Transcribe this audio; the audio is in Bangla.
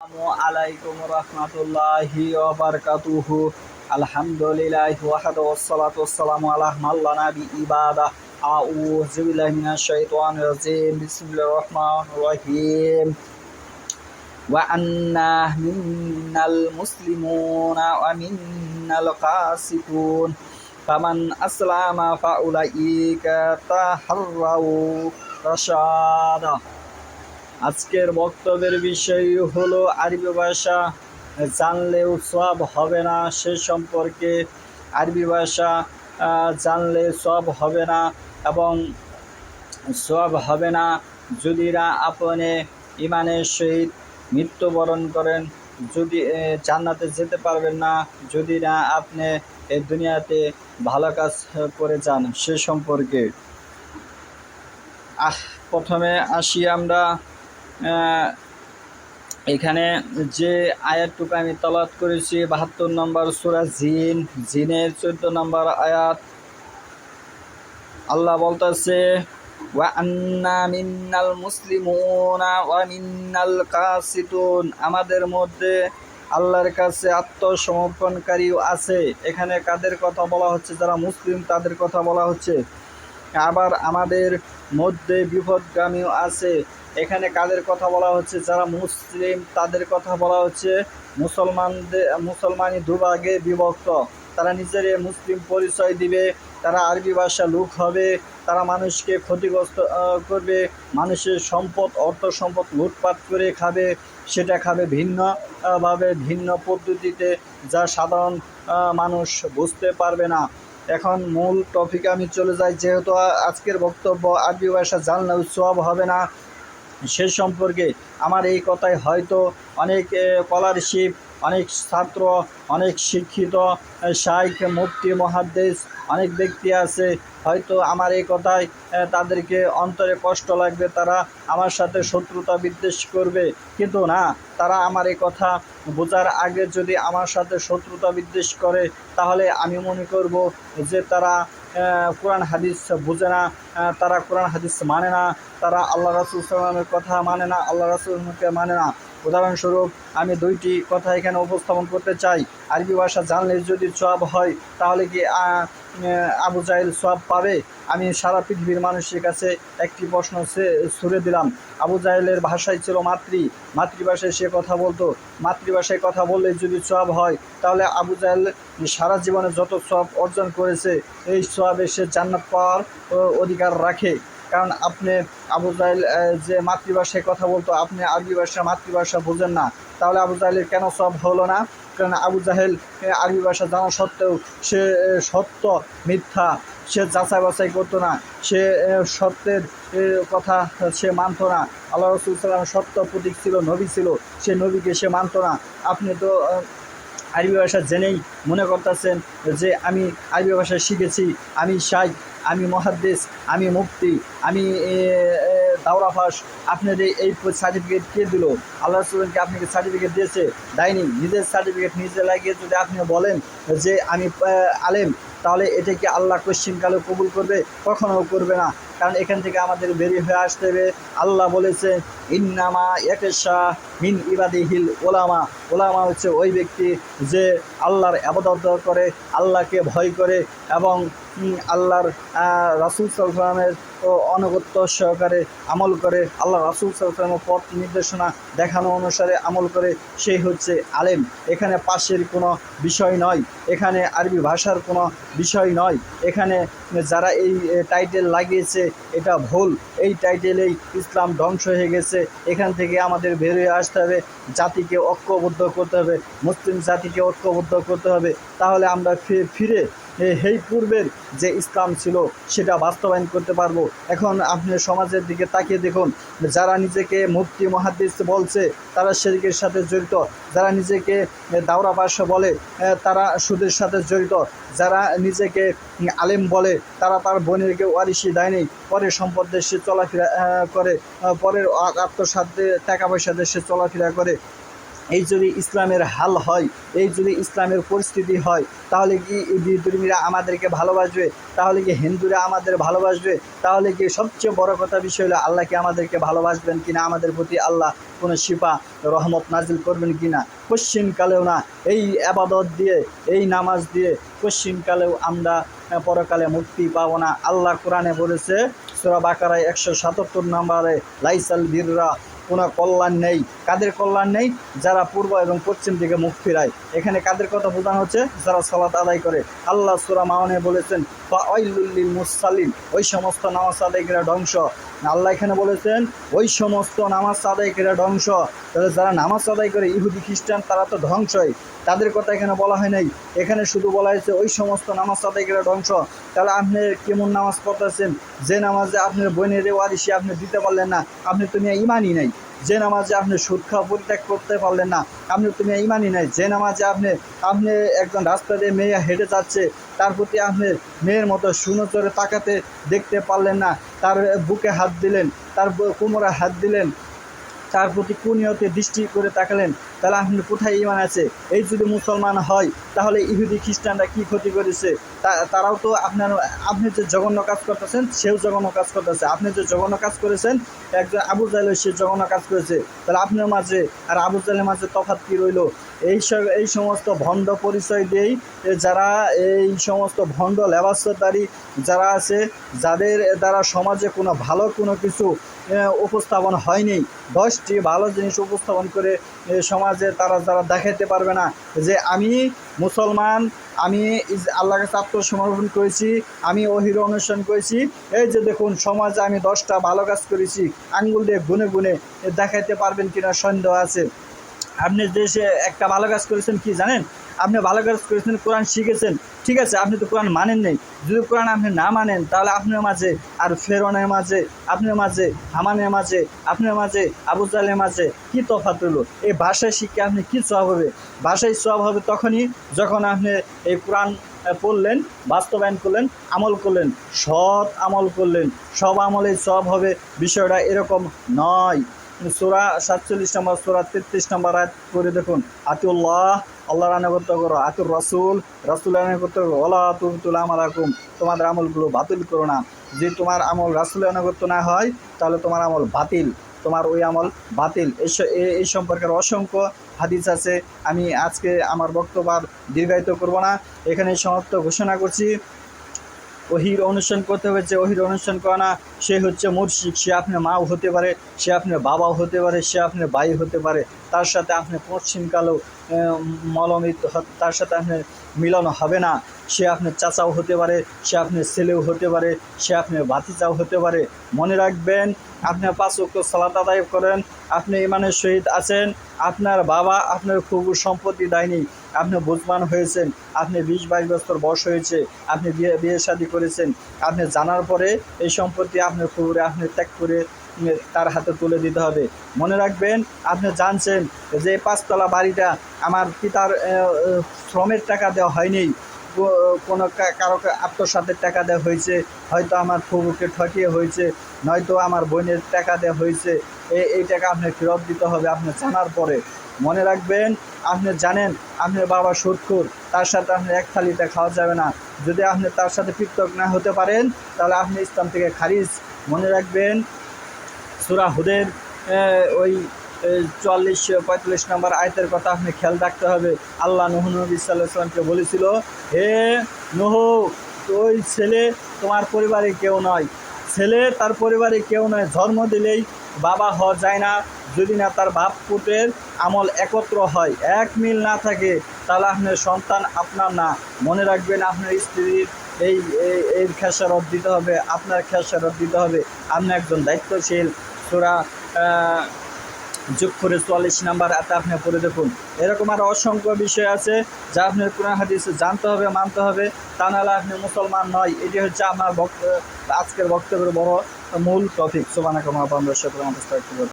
আলাইকুম রহমতুল্লাহি ওয়া বারাকাতুহু। আলহামদুলিল্লাহি ওয়াহদাহু ওয়াসসালাতু ওয়াসসালামু আলা মান লা নাবিয়্যা বা'দা। আউযু বিল্লাহি মিনাশ শাইতানির রাজিম। বিসমিল্লাহির রহমানির রহিম। ওয়া আন্না মিন্নাল মুসলিমুনা ওয়া মিন্নাল কাসিতুন ফামান আসলামা ফাউলাইকা তাহাররাউ রাশাদা। আজকের বক্তব্যের বিষয় হলো আরবি ভাষা জানলেও সওয়াব হবে না, সে সম্পর্কে। আরবি ভাষা জানলে সওয়াব হবে না, এবং সওয়াব হবে না যদি না আপনি ইমানের সহিত মৃত্যুবরণ করেন, যদি জান্নাতে যেতে পারবেন না যদি না আপনি এই দুনিয়াতে ভালো কাজ করে যান সে সম্পর্কে। প্রথমে আসি আমরা এখানে যে আয়াতটুকু আমি তেলাওয়াত করেছি ৭২ নম্বর সূরা জিনের ১৪ নম্বর আয়াত। আল্লাহ বলতেছে, ওয়া আন্না মিন্নাল মুসলিমুনা ওয়া মিন্নাল কাসিতুন, আমাদের মধ্যে আল্লাহর কাছে আত্মসমর্পণকারীও আছে। এখানে কাদের কথা বলা হচ্ছে? যারা মুসলিম তাদের কথা বলা হচ্ছে। আবার আমাদের মধ্যে বিপদগামীও আছে। এখানে কাদের কথা বলা হচ্ছে? যারা মুসলিম তাদের কথা বলা হচ্ছে। মুসলমানই দুভাগে বিভক্ত। তারা নিজের মুসলিম পরিচয় দিবে, তারা আরবি ভাষা লোক হবে, তারা মানুষকে ক্ষতিগ্রস্ত করবে, মানুষের সম্পদ অর্থ সম্পদ লুটপাট করে খাবে। সেটা খাবে ভিন্নভাবে, ভিন্ন পদ্ধতিতে, যা সাধারণ মানুষ বুঝতে পারবে না। এখন মূল টপিকে আমি চলে যাই। যেহেতু আজকের বক্তব্য আরবি ভাষা জানলেও সওয়াব হবে না সে সম্পর্কে, আমার এই কথায় হয়তো অনেক স্কলারশিপ, অনেক ছাত্র, অনেক শিক্ষিত শাইখ, মুফতি, মুহাদ্দিস অনেক ব্যক্তি আছে, হয়তো আমার এই কথায় তাদেরকে অন্তরে কষ্ট লাগবে, তারা আমার সাথে শত্রুতা বিদ্বেষ করবে। কিন্তু না, তারা আমার এই কথা বোঝার আগে যদি আমার সাথে শত্রুতা বিদ্বেষ করে, তাহলে আমি মনে করব যে তারা কোরআন হাদিস বুঝে না, তারা কোরআন হাদিস মানে না, তারা আল্লাহ রাসূল সাল্লাল্লাহু আলাইহি ওয়াসাল্লামের কথা মানে না, আল্লাহ রাসূলকে মানে না। উদাহরণস্বরূপ আমি দুইটি কথা এখানে উপস্থাপন করতে চাই। আরবি ভাষা জানলে যদি সওয়াব হয়, তাহলে কি আবু জাহেল সওয়াব পাবে? আমি সারা পৃথিবীর মানুষের কাছে একটি প্রশ্ন ছুড়ে দিলাম। আবু জাহেলের ভাষাই ছিল মাতৃভাষায় সে কথা বলতো। মাতৃভাষায় কথা বললে যদি সওয়াব হয়, তাহলে আবু জাহেল সারা জীবনে যত সওয়াব অর্জন করেছে, এই সওয়াবে সে জান্নাত পাওয়ার অধিকার রাখে। কারণ আপনি আবু জাহেল যে মাতৃভাষায় কথা বলতো, আপনি আরবি ভাষা মাতৃভাষা বোঝেন না, তাহলে আবু জাহেলের কেন সওয়াব হলো না? কারণ আবু জাহেল আরবি ভাষা জানা সত্ত্বেও সে সত্য মিথ্যা সে যাচাই বাছাই করতো না, সে সত্যের কথা সে মানত না। আল্লাহ রাসূল সাল্লাল্লাহু আলাইহি ওয়াসাল্লাম সত্য প্রতীক ছিল, নবী ছিল, সে নবীকে সে মানত না। আপনি তো আরবি ভাষা জেনেই মনে করতেছেন যে আমি আরবি ভাষা শিখেছি, আমি শাইখ, আমি মুহাদ্দিস, আমি মুফতি, আমি দাওরা ফাঁস। আপনাদের এই সার্টিফিকেট কে দিল? আল্লাহ রাসূলকে আপনাকে সার্টিফিকেট দিয়েছে? দেয়নি। নিজের সার্টিফিকেট নিজে লাগিয়ে যদি আপনি বলেন যে আমি আলেম, তাহলে এটা কি আল্লাহ কোশ্চিনকালে কবুল করবে? কখনও করবে না। কারণ এখান থেকে আমাদের বেরিয়ে হয়ে আসতে হবে। আল্লাহ বলেছে, ইন্নামা ইয়াখশা মিন ইবাদিহিল উলামা। উলামা হচ্ছে ওই ব্যক্তি যে আল্লাহর ইবাদত করে, আল্লাহকে ভয় করে, এবং আল্লাহর রাসূল সাল্লাল্লাহু আলাইহি ওয়াসাল্লামের অনুগত্য সহকারে আমল করে, আল্লাহ রাসূল সাল্লাল্লাহু আলাইহি ওয়াসাল্লামের পথ নির্দেশনা দেখানো অনুসারে আমল করে, সেই হচ্ছে আলেম। এখানে পাশের কোনো বিষয় নয়, এখানে আরবি ভাষার কোনো বিষয় নয়। এখানে যারা এই টাইটেল লাগিয়েছে এটা ভুল। এই টাইটেলেই ইসলাম ধ্বংস হয়ে গেছে। এখান থেকে আমাদের বেরিয়ে আসতে হবে, জাতিকে ঐক্যবদ্ধ করতে হবে, মুসলিম জাতিকে ঐক্যবদ্ধ করতে হবে। তাহলে আমরা ফিরে এই পূর্বের যে ইসলাম ছিল সেটা বাস্তবায়ন করতে পারবো। এখন আপনি সমাজের দিকে তাকিয়ে দেখুন, যারা নিজেকে মুফতি মুহাদ্দিস বলছে তারা শিরকের সাথে জড়িত, যারা নিজেকে দাওরা পাশ বলে তারা সুদের সাথে জড়িত, যারা নিজেকে আলেম বলে তারা তার বোনেরকে ওয়ারিশি দেয়নি, পরের সম্পদ দেশে চলাফেরা করে, পরের আত্মসাধ্যে টাকা পয়সা দেশে চলাফেরা করে। এই যদি ইসলামের হাল হয়, এই যদি ইসলামের পরিস্থিতি হয়, তাহলে কি এই বিধর্মীরা আমাদেরকে ভালোবাসবে? তাহলে কি হিন্দুরা আমাদের ভালোবাসবে? তাহলে কি সবচেয়ে বড় কথা বিষয় হলো আল্লাহ কি আমাদেরকে ভালোবাসবেন কিনা, আমাদের প্রতি আল্লাহ কোনো শিফা রহমত নাজিল করবেন কিনা? পশ্চিমকালেও না। এই আবাদত দিয়ে, এই নামাজ দিয়ে পশ্চিমকালেও আমরা পরকালে মুক্তি পাবো না। আল্লাহ কোরআনে বলেছে সূরা বাকারায় 177 নম্বরে, লাইসাল বিররা, কোনো কল্যাণ নেই। কাদের কল্যাণ নেই? যারা পূর্ব এবং পশ্চিম দিকে মুখ ফিরায়। এখানে কাদের কথা বোঝানো হচ্ছে? যারা সালাত আদায় করে। আল্লাহ সূরা মাউনে বলেছেন ফাওয়াইলুল লিল মুসাল্লিন, ওই সমস্ত নামাজ আদায়কারীরা ধ্বংস। আল্লাহ এখানে বলেছেন ওই সমস্ত নামাজ আদায়কারীরা ধ্বংস। তাহলে যারা নামাজ আদায় করে ইহুদি খ্রিস্টান তারা তো ধ্বংসই, তাদের কথা এখানে বলা হয় নাই। এখানে শুধু বলা হয়েছে ওই সমস্ত নামাজ আদায়কারীরা ধ্বংস। তাহলে আপনি কেমন নামাজ পড়তেছেন যে নামাজে আপনার বোনের ওয়ারিসি আপনি দিতে পারলেন না, আপনি তুমি ইমানই নাই। যে নামাজে আপনি সুদ খাওয়া পরিত্যাগ করতে পারলেন না, আপনি তুমি ইমানই নাই। যে নামাজে আপনি একজন রাস্তা দিয়ে মেয়ে হেঁটে যাচ্ছে, তার প্রতি আপনি মেয়ের মতো সুনজরে তাকাতে দেখতে পারলেন না, তার বুকে হাত দিলেন, তার কোমরে হাত দিলেন, তার প্রতি কুনিয়তে দৃষ্টি করে তাকালেন, তাহলে আপনি কোথায় ইমান আছে? এই যদি মুসলমান হয়, তাহলে ইহুদি খ্রিস্টানরা কী ক্ষতি করেছে? তারাও তো আপনি যে জঘন্য কাজ করতেছেন সেও জঘন্য কাজ করতেছে। আপনি যে জঘন্য কাজ করেছেন, একজন আবু জাহেল সে জঘন্য কাজ করেছে। তাহলে আপনার মাঝে আর আবু জাহেলের মাঝে তফাৎ কী রইল? এই সমস্ত ভণ্ড পরিচয় দিয়েই যারা এই সমস্ত ভণ্ড লেবাসদারি যারা আছে, যাদের দ্বারা সমাজে কোনো ভালো কোনো কিছু উপস্থাপন হয়নি, 10টি ভালো জিনিস উপস্থাপন করে সমাজে তারা যারা দেখাতে পারবে না যে আমি মুসলমান, আমি আল্লাহর কাছে আত্মসমর্পণ করেছি, আমি ওহির অনুসরণ করেছি, এই যে দেখুন সমাজে আমি 10টা ভালো কাজ করেছি, আঙ্গুল দিয়ে গুনে গুনে দেখাতে পারবেন কিনা সন্দেহ আছে। আপনি দেশে একটা ভালো কাজ করেছেন কি জানেন? আপনি ভালো কাজ করেছেন, কোরআন শিখেছেন, ঠিক আছে, আপনি তো কোরআন মানেন নেই। যদি কোরআন আপনি না মানেন, তাহলে আপনার মাঝে আর ফেরনের মাঝে, আপনার মাঝে হামানের মাঝে, আপনার মাঝে আবু জাহেলের মাঝে কী তফাৎ হলো? এই ভাষায় শিখে আপনি কী সওয়াব হবে? ভাষায় সওয়াব হবে তখনই যখন আপনি এই কোরআন পড়লেন, বাস্তবায়ন করলেন, আমল করলেন, সৎ আমল করলেন, সব আমলেই সওয়াব হবে। বিষয়টা এরকম নয়। সূরা 47 নম্বর, সূরা 33 নম্বর আয়াত করে দেখুন, আতিউল্লাহ, আল্লাহর আনুগত্য করো, আতুর রাসূল, রাসূলের আনুগত্য করো, ওয়ালা তুবতিলু আমালাকুম, তোমাদের আমলগুলো বাতিল করো না। যদি তোমার আমল রাসূলের আনুগত্য না হয়, তাহলে তোমার আমল বাতিল, তোমার ওই আমল বাতিল। এই সম্পর্কের অসংখ্য হাদিস আছে। আমি আজকে আমার বক্তব্য আর দীর্ঘায়িত করব না, এখানে সমাপ্ত ঘোষণা করছি। ওহির অনুসরণ করতে হবে, যে ওহির অনুসরণ করে না সে হচ্ছে মুরশিক। সে আপনার মাও হতে পারে, সে আপনার বাবাও হতে পারে, সে আপনার ভাই হতে পারে, তার সাথে আপনি পশ্চিমকালেও মলমিত, তার সাথে আপনার মিলন হবে না। সে আপনার চাচাও হতে পারে, সে আপনার ছেলেও হতে পারে, সে আপনার ভাতিজাও হতে পারে। মনে রাখবেন, আপনি 5 ওয়াক্ত সালাত আদায় করেন, আপনি ইমানের সহিত আছেন, আপনার বাবা আপনার খুব সম্পত্তি দেয়নি, আপনি বুঝবান হয়েছেন, আপনি 20-22 বছর বয়স হয়েছে, আপনি বিয়ে শাদী করেছেন, আপনি জানার পরে এই সম্পত্তি আপনার খুবরে আপনি ত্যাগ করে তার হাতে তুলে দিতে হবে। মনে রাখবেন, আপনি জানছেন যে 5তলা বাড়িটা আমার পিতার শ্রমের টাকা দেওয়া হয়নি, কোনো কারো আত্মসাতের টাকা দেওয়া হয়েছে, হয়তো আমার ফুবুকে ঠকিয়ে হয়েছে, নয়তো আমার বোনের টাকা দেওয়া হয়েছে, এই টাকা আপনি ফেরত দিতে হবে আপনি জানার পরে। মনে রাখবেন, আপনি জানেন আপনার বাবা সুদখোর, তার সাথে আপনি এক থালিতে খাওয়া যাবে না। যদি আপনি তার সাথে পৃথক না হতে পারেন, তাহলে আপনি ইসলাম থেকে খারিজ। মনে রাখবেন, সূরা হুদের ওই 44-45 নম্বর আয়াতের কথা আপনি খেয়াল রাখতে হবে। আল্লাহ নূহ নবী সাল্লাল্লাহু আলাইহি ওয়াসাল্লামকে বলেছিল, হে নূহ, ওই ছেলে তোমার পরিবারে কেউ নয়, ছেলে তার পরিবারে কেউ নয়, জন্ম দিলেই বাবা হওয়া যায় না যদি না তার বাপ পুত্রের আমল একত্র হয়, এক মিল না থাকে, তাহলে আপনার সন্তান আপনার না। মনে রাখবেন, আপনার স্ত্রীর এই খেসারত দিতে হবে, আপনার খেসারত দিতে হবে। আপনি একজন দায়িত্বশীল। সূরা যোগ করে 44 নম্বর আয়াতে আপনি পড়ে দেখুন। এরকম আরও অসংখ্য বিষয় আছে যা আপনার কোরআন হাদিসে জানতে হবে, মানতে হবে, তা নাহলে আপনি মুসলমান নয়। এটি হচ্ছে আমার আজকের বক্তব্যের বড় মূল টপিক। সুবহানাকা ওয়া বিহামদিকা।